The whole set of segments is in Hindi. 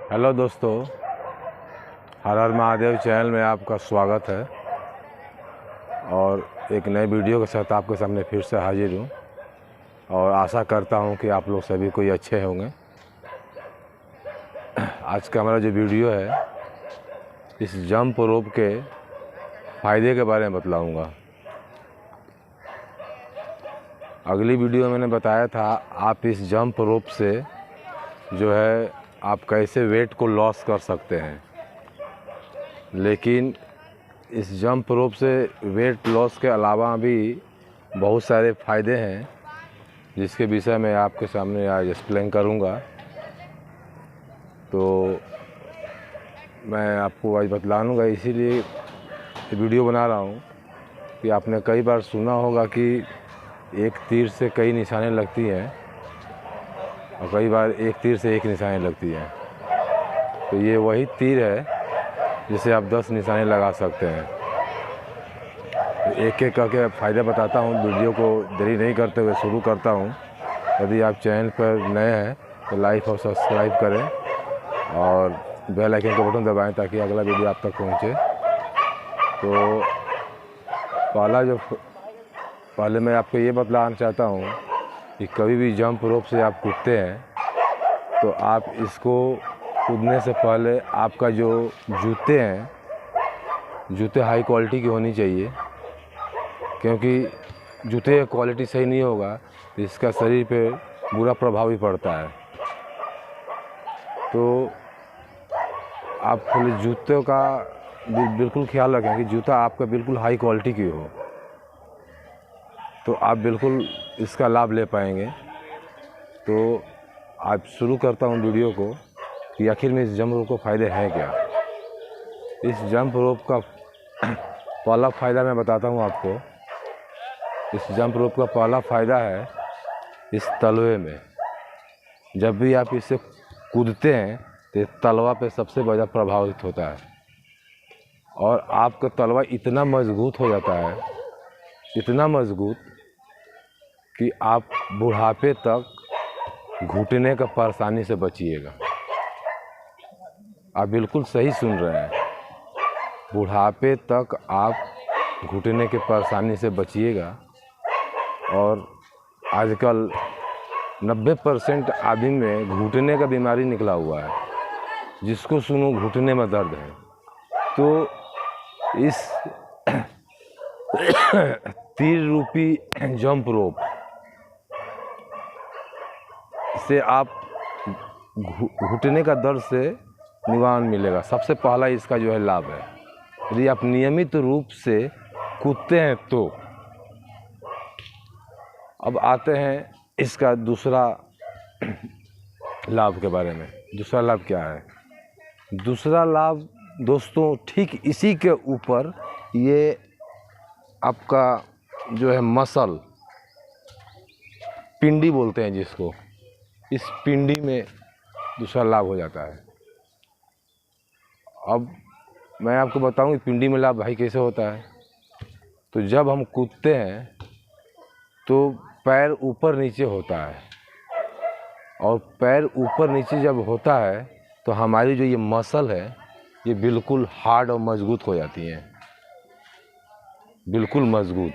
हेलो दोस्तों, हर हर महादेव चैनल में आपका स्वागत है और एक नए वीडियो के साथ आपके सामने फिर से हाजिर हूँ और आशा करता हूँ कि आप लोग सभी कोई अच्छे होंगे। आज का हमारा जो वीडियो है इस जंप रोप के फ़ायदे के बारे में बतलाऊँगा। अगली वीडियो में मैंने बताया था आप इस जंप रोप से जो है आप कैसे वेट को लॉस कर सकते हैं, लेकिन इस जंप रोप से वेट लॉस के अलावा भी बहुत सारे फ़ायदे हैं जिसके विषय में आपके सामने आज एक्सप्लेन करूंगा। तो मैं आपको आज बतलाऊंगा, इसीलिए वीडियो बना रहा हूं कि आपने कई बार सुना होगा कि एक तीर से कई निशाने लगती हैं और कई बार एक तीर से एक निशानी लगती है। तो ये वही तीर है जिसे आप 10 निशाने लगा सकते हैं। तो एक एक करके फ़ायदे बताता हूँ। वीडियो को देरी नहीं करते हुए शुरू करता हूँ। यदि आप चैनल पर नए हैं तो लाइक और सब्सक्राइब करें और बेल आइकन का बटन दबाएं ताकि अगला वीडियो आप तक पहुँचे। तो पहले मैं आपको ये बतलाना चाहता हूँ कि कभी भी जंप रोप से आप कूदते हैं तो आप इसको कूदने से पहले आपका जो जूते हाई क्वालिटी की होनी चाहिए, क्योंकि जूते की क्वालिटी सही नहीं होगा तो इसका शरीर पे बुरा प्रभाव भी पड़ता है। तो आप पहले जूतों का बिल्कुल ख्याल रखें कि जूता आपका बिल्कुल हाई क्वालिटी की हो, तो आप बिल्कुल इसका लाभ ले पाएंगे। तो आज शुरू करता हूँ वीडियो को कि आखिर में इस जंप रोप का फ़ायदे हैं क्या। इस जंप रोप का पहला फ़ायदा मैं बताता हूँ आपको। इस जंप रोप का पहला फ़ायदा है इस तलवे में। जब भी आप इससे कूदते हैं तो तलवा पे सबसे ज़्यादा प्रभावित होता है और आपका तलवा इतना मजबूत हो जाता है, इतना मजबूत कि आप बुढ़ापे तक घुटने का परेशानी से बचिएगा। आप बिल्कुल सही सुन रहे हैं, बुढ़ापे तक आप घुटने के परेशानी से बचिएगा। और आजकल 90% आदमी में घुटने का बीमारी निकला हुआ है, जिसको सुनो घुटने में दर्द है। तो इस तीर रूपी जंप रोप से आप घुटने का दर्द से निवारण मिलेगा। सबसे पहला इसका जो है लाभ है, यदि आप नियमित रूप से कूदते हैं तो। अब आते हैं इसका दूसरा लाभ के बारे में। दूसरा लाभ क्या है? दूसरा लाभ दोस्तों ठीक इसी के ऊपर ये आपका जो है मसल, पिंडी बोलते हैं जिसको, इस पिंडी में दूसरा लाभ हो जाता है। अब मैं आपको बताऊं कि पिंडी में लाभ भाई कैसे होता है। तो जब हम कूदते हैं तो पैर ऊपर नीचे होता है और पैर ऊपर नीचे जब होता है तो हमारी जो ये मसल है ये बिल्कुल हार्ड और मजबूत हो जाती हैं, बिल्कुल मजबूत।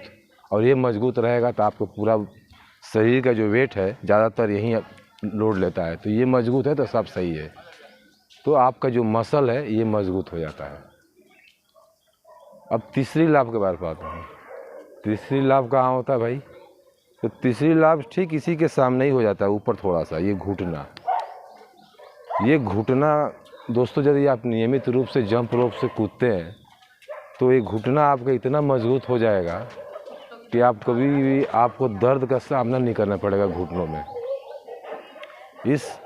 और ये मजबूत रहेगा तो आपको पूरा शरीर का जो वेट है ज़्यादातर यही लोड लेता है। तो ये मजबूत है तो सब सही है, तो आपका जो मसल है ये मजबूत हो जाता है। अब तीसरी लाभ के बारे में बात है। तीसरी लाभ कहाँ होता है भाई? तो तीसरी लाभ ठीक इसी के सामने ही हो जाता है, ऊपर थोड़ा सा। ये घुटना दोस्तों, यदि आप नियमित रूप से जंप रोप से कूदते हैं तो ये घुटना आपका इतना मजबूत हो जाएगा कि आप कभी भी आपको दर्द का सामना नहीं करना पड़ेगा घुटनों में। इस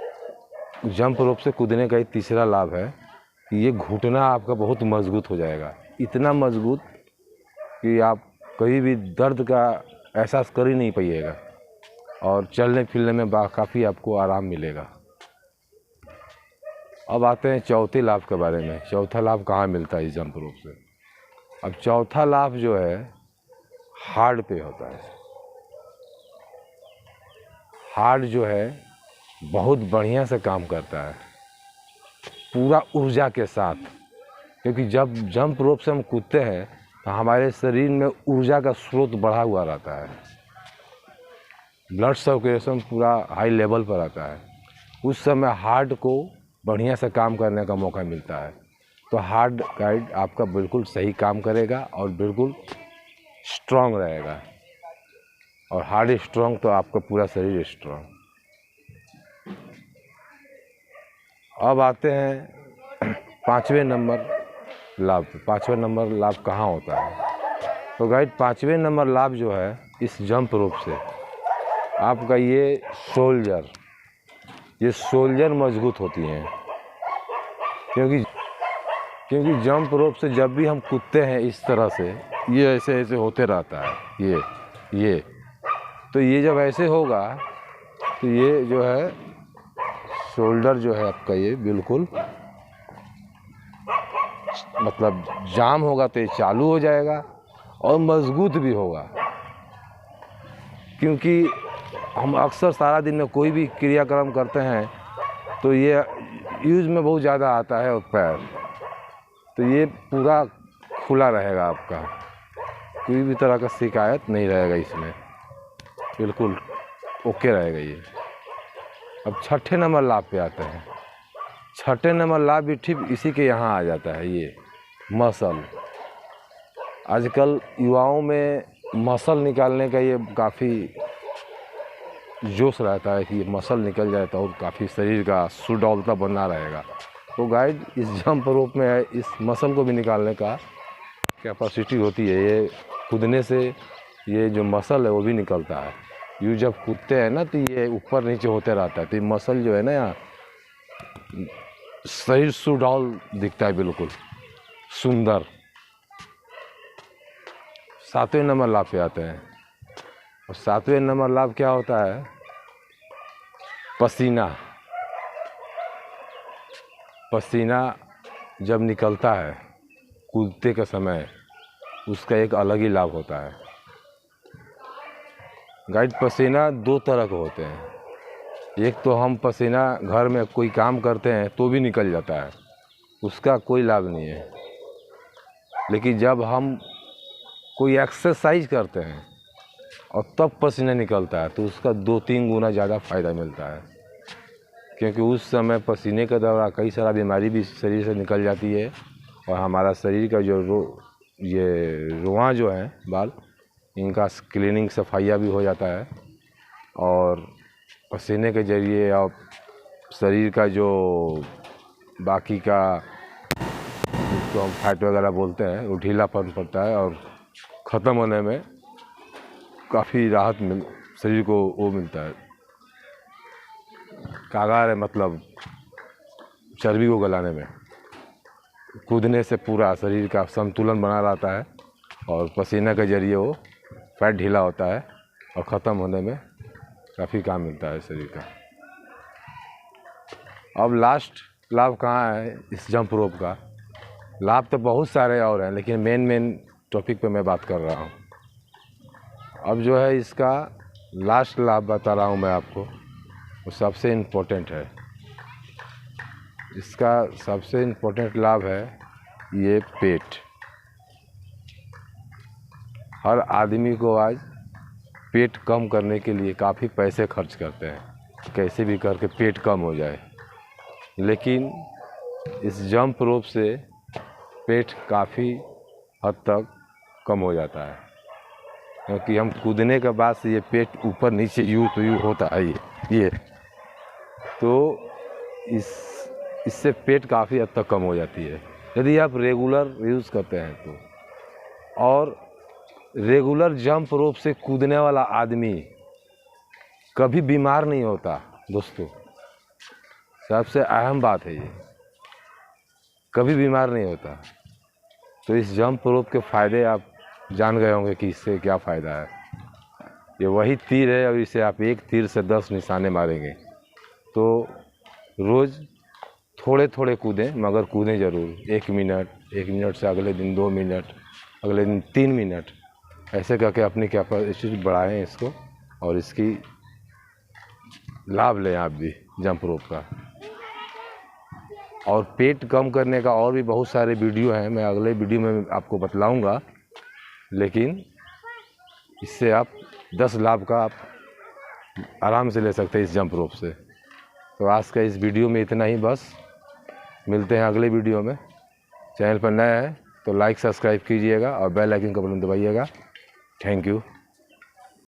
जंप रोप से कूदने का एक तीसरा लाभ है कि ये घुटना आपका बहुत मजबूत हो जाएगा, इतना मजबूत कि आप कभी भी दर्द का एहसास कर ही नहीं पाइएगा और चलने फिरने में काफ़ी आपको आराम मिलेगा। अब आते हैं चौथे लाभ के बारे में। चौथा लाभ कहाँ मिलता है इस जंप रोप से? अब चौथा लाभ जो है हार्ट पे होता है। हार्ट जो है बहुत बढ़िया से काम करता है। पूरा ऊर्जा के साथ, क्योंकि जब जंप रोप से हम कूदते हैं तो हमारे शरीर में ऊर्जा का स्रोत बढ़ा हुआ रहता है, ब्लड सर्कुलेशन पूरा हाई लेवल पर रहता है। उस समय हार्ट को बढ़िया से काम करने का मौका मिलता है। तो हार्ट गाइड आपका बिल्कुल सही काम करेगा और बिल्कुल स्ट्रांग रहेगा, और हार्ट स्ट्रांग तो आपका पूरा शरीर स्ट्रांग। अब आते हैं 5वें नंबर लाभ। 5वें नंबर लाभ कहाँ होता है? तो गाइड 5वें नंबर लाभ जो है इस जंप रोप से आपका ये शोल्डर मजबूत होती हैं, क्योंकि जंप रोप से जब भी हम कूदते हैं इस तरह से ये ऐसे ऐसे होते रहता है, ये तो ये जब ऐसे होगा तो ये जो है शोल्डर जो है आपका ये बिल्कुल मतलब जाम होगा तो ये चालू हो जाएगा और मजबूत भी होगा। क्योंकि हम अक्सर सारा दिन में कोई भी क्रियाक्रम करते हैं तो ये यूज़ में बहुत ज़्यादा आता है, और पैर तो ये पूरा खुला रहेगा, आपका कोई भी तरह का शिकायत नहीं रहेगा, इसमें बिल्कुल ओके रहेगा ये। अब 6ठे नंबर लाभ पे आते हैं। 6ठे नंबर लाभ भी ठीक इसी के यहाँ आ जाता है, ये मसल। आजकल युवाओं में मसल निकालने का ये काफ़ी जोश रहता है कि ये मसल निकल जाए तो और काफ़ी शरीर का सुडौलता बना रहेगा। तो गाइड इस जंप रोप में इस मसल को भी निकालने का कैपेसिटी होती है। ये कूदने से ये जो मसल है वो भी निकलता है। यूँ जब कूदते हैं ना तो ये ऊपर नीचे होते रहता है, तो ये मसल जो है ना यहाँ शरीर सुडौल दिखता है, बिल्कुल सुंदर। 7वें नंबर लाभ पे आते हैं। और 7वें नंबर लाभ क्या होता है? पसीना जब निकलता है कूदते के समय, उसका एक अलग ही लाभ होता है। गाइड पसीना 2 तरह के होते हैं। एक तो हम पसीना घर में कोई काम करते हैं तो भी निकल जाता है, उसका कोई लाभ नहीं है। लेकिन जब हम कोई एक्सरसाइज करते हैं और तब पसीना निकलता है तो उसका 2-3 गुना ज़्यादा फ़ायदा मिलता है, क्योंकि उस समय पसीने के दौरान कई सारा बीमारी भी शरीर से निकल जाती है, और हमारा शरीर का जो रुआं जो है बाल, इनका क्लीनिंग सफाइया भी हो जाता है। और पसीने के ज़रिए आप शरीर का जो बाकी का जिसको हम फैट वगैरह बोलते हैं वो ढीलापन पड़ता है, और ख़त्म होने में काफ़ी राहत शरीर को वो मिलता है। कागार है मतलब चर्बी को गलाने में। कूदने से पूरा शरीर का संतुलन बना रहता है, और पसीना के ज़रिए वो फैट ढीला होता है और ख़त्म होने में काफ़ी काम मिलता है शरीर का। अब लास्ट लाभ कहाँ है इस जंप रोप का? लाभ तो बहुत सारे और हैं, लेकिन मेन टॉपिक पे मैं बात कर रहा हूँ। अब जो है इसका लास्ट लाभ बता रहा हूँ मैं आपको, वो सबसे इम्पोर्टेंट है। इसका सबसे इम्पोर्टेंट लाभ है ये पेट। हर आदमी को आज पेट कम करने के लिए काफ़ी पैसे खर्च करते हैं, कैसे भी करके पेट कम हो जाए। लेकिन इस जंप रोप से पेट काफ़ी हद तक कम हो जाता है, क्योंकि हम कूदने के बाद से ये पेट ऊपर नीचे यूँ तो यूँ होता है ये तो इससे पेट काफ़ी हद तक कम हो जाती है यदि आप रेगुलर यूज़ करते हैं तो। और रेगुलर जंप रोप से कूदने वाला आदमी कभी बीमार नहीं होता दोस्तों, सबसे अहम बात है ये, कभी बीमार नहीं होता। तो इस जंप रोप के फ़ायदे आप जान गए होंगे कि इससे क्या फ़ायदा है। ये वही तीर है और इसे आप एक तीर से 10 निशाने मारेंगे। तो रोज़ थोड़े थोड़े कूदें, मगर कूदें ज़रूर। 1 मिनट से अगले दिन 2 मिनट, अगले दिन 3 मिनट, ऐसे करके अपनी कैपेसिटी बढ़ाएं इसको, और इसकी लाभ लें आप भी जंप रोप का। और पेट कम करने का और भी बहुत सारे वीडियो हैं, मैं अगले वीडियो में आपको बतलाऊंगा। लेकिन इससे आप 10 लाभ का आप आराम से ले सकते हैं इस जंप रोप से। तो आज का इस वीडियो में इतना ही बस। मिलते हैं अगले वीडियो में। चैनल पर नया है तो लाइक सब्सक्राइब कीजिएगा और बेल आइकन का बटन दबाइएगा। Thank you.